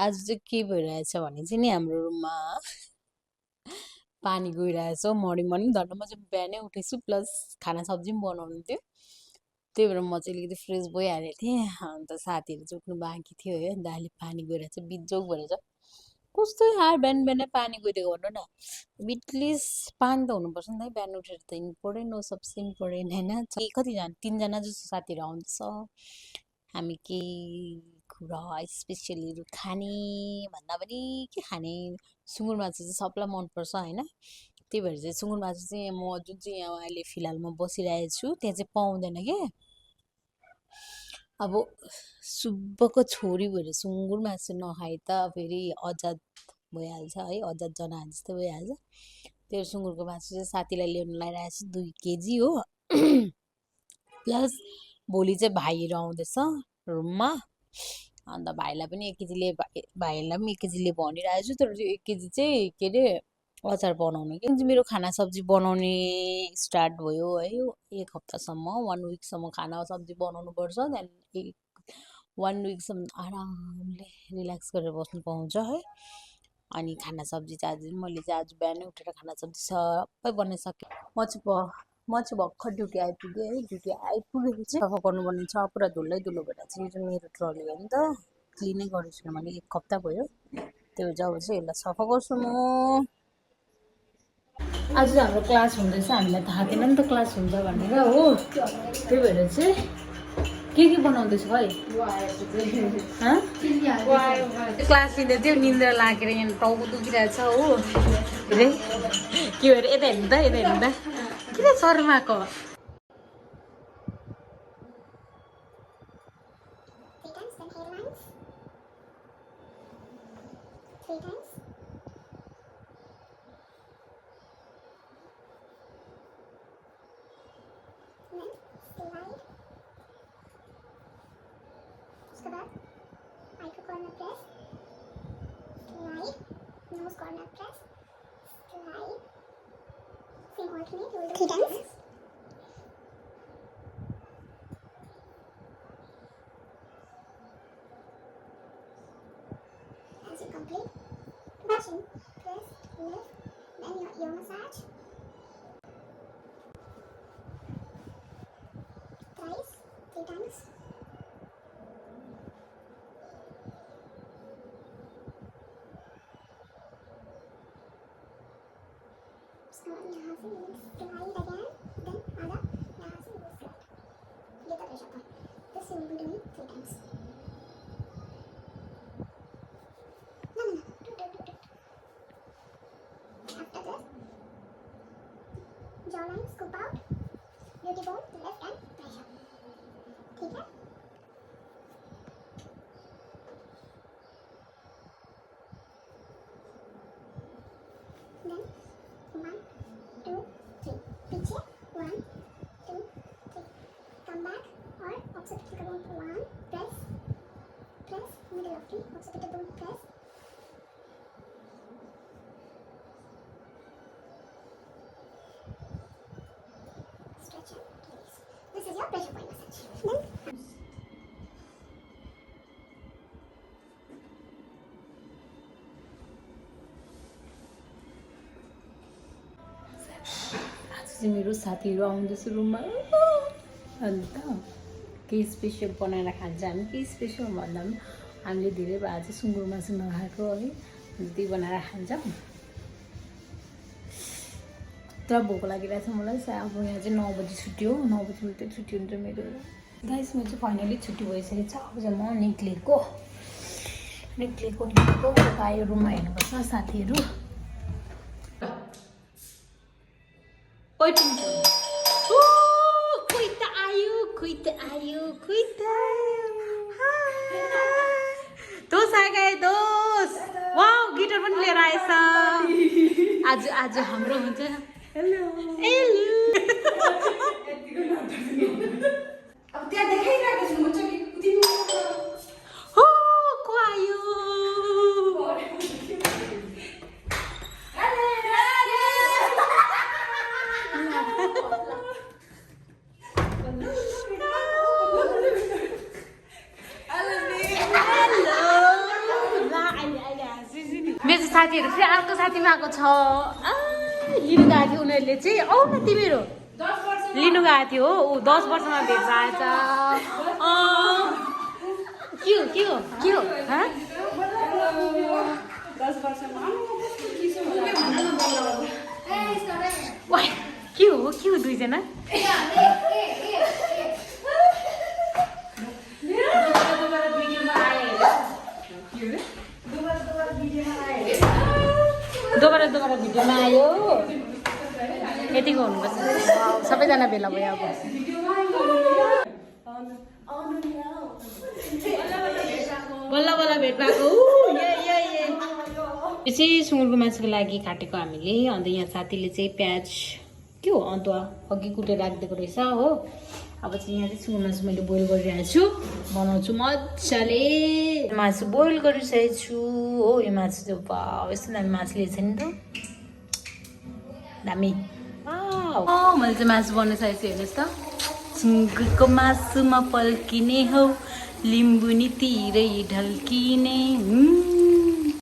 आज चाहिँ के भइरहेछ भने चाहिँ नि हाम्रो रुममा पानी गइरहेछ मर्निङ मर्निङ धन्न म चाहिँ बिहानै उठेछु प्लस खाना सब्जी पनि बनाउनु थियो त्यही भएर म चाहिँ अलिकति फ्रेस भइहालेको थिएँ अन्त साथीहरू चाहिँ उठ्नु बाँकी थियो है अन्त अहिले पानी गइरहेछ बिजोग भएर कस्तो यार बिहान बिहानै पानी गइदिएको भन्नु न एटलिस्ट पानी त हुनुपर्छ नि त बिहान उठेर त इम्पोर्टेन्ट हो सबसे इम्पोर्टेन्ट होइन कतिजना 3जना जस्तो साथीहरू आउँदैछ हामी के कुरा स्पेसलीहरू खाने भन्दा पनि के खाने सुँगुर मासु चाहिँ सबलाई मनपर्छ होइन त्यही भएर चाहिँ सुँगुर मासु चाहिँ म जुन चाहिँ यहाँ अहिले फिलहालमा बसिरहेको छु त्यहाँ चाहिँ पाउँदैन के अब सुब्बाको छोरी भएर सुँगुर मासु नखाए त फेरि अजात भइहाल्छ है अजात जना जस्तै भइहाल्छ त्यो सुँगुरको मासु चाहिँ साथीलाई ल्याउनु लगाइरहेको छु 2 केजी हो प्लस भोलि चाहिँ भाइहरू आउँदैछ रुममा अन्त भाइलाई पनि 1 केजीले भाइलाई पनि 1 केजीले भनिरहेको छु तर त्यो 1 केजी चाहिँ के अरे अचार बनाउने के मेरो खाना सब्जी बनाउने स्टार्ट भयो है 1 हप्तासम्म 1 विकसम्म खाना सब्जी बनाउनु पर्छ त्यहाँदेखि 1 विकसम्म आरामले रिल्याक्स गरेर बस्नु पाउँछ है अनि खाना सब्जी चाहिँ आज बिहानै उठेर खाना सब्जी सबै बनाइसकेँ म चाहिँ भर्खर ड्युटी आइपुगेँ है ड्युटी आइपुगेर चाहिँ सफा गर्नुपर्ने छ पुरा धुलै धुलो भएर चाहिँ यो चाहिँ मेरो ट्रली हो नि त क्लिनै गरेको छैन मैले 1 हप्ता भयो त्यो जब चाहिँ यसलाई सफा गर्छु म आज हाम्रो क्लास हुँदैछ हामीलाई थाहा थिएन नि त क्लास हुन्छ भनेर हो त्यही भएर चाहिँ के बनाउँदैछ भाइ क्लास लिँदै थियो निन्द्रा लागेर यहाँ टाउको दुखिरहेछ हो के भएर यता हेर्नु त किन शर्माको उसके बाद आई को corner press slide nose corner press slide same alternate 3 times as you complete motion press lift then your massage thrice 3 times So यहाँ से slide again, then आधा यहाँ से slide. ये था pressure point. This you will be doing 3 times. No. Do. After this, jawline scoop out, beauty bone left and pressure. ठीक है? Then 1, 2, 3. पीछे 1, 2, 3. Come back और occipital bone 1. Press. Middle of the occipital bone. Press. Stretch and release. This is your pressure point massage. Then. चाहिँ मेरो साथीहरू आउँदैछ रुममा अन्त केही स्पेसल बनाएर खान्छ हामी केही स्पेसल भन्दा पनि हामीले धेरै भयो आज सुँगुर मासु नखाएको है त्यही बनाएर खान्छौँ तर भोक लागिरहेछ मलाई अब यहाँ चाहिँ 9 बजी छुट्टी हो 9 बजी मात्रै छुट्टी हुन्छ मेरो गाइस म चाहिँ फाइनली छुट्टी भइसकेको छ अब चाहिँ म निक्लेको आयो रुममा हेर्नुपर्छ साथीहरू Oi, Kuita Dos आ गए दोस वाउ गिटार पनि लिएर आएछ आज हाम्रो हुन्छ हेलो अब त्यहाँ देखाइरहेको छु म चाहिँ हो को आयो साथीहरू फेरि अर्को साथीमा आएको छ लिनु गएको थियो उनीहरूले चाहिँ आऊ न तिमीहरू लिनु गएको थियो हो ऊ 10 वर्षमा भेट आएछ के हो हाँ? वाह, के हो दुईजना दोबारा भिडियोमा आयो यतिको हुनुपर्छ सबैजना भेला भयो अब बल्ल भेट भएको यो चाहिँ सुँगुरको मासुको लागि काटेको हामीले अन्त यहाँ साथीले चाहिँ प्याज के हो अदुवा अघि कुटेर राखिदिएको रहेछ हो अब चाहिँ यहाँ चाहिँ सुँगुर मासु मैले बोइल गरिरहेको छु बनाउँछु मजाले मासु बोइल गरिसकेको छु हो यो मासु चाहिँ वाउ यस्तो दामी मासु लिएछ नि त दामी मैले चाहिँ मासु बनाइसकेको छु हेर्नुहोस् त सुँगुरको मासुमा पल्किने हौ लिम्बु नि तिरै ढल्किने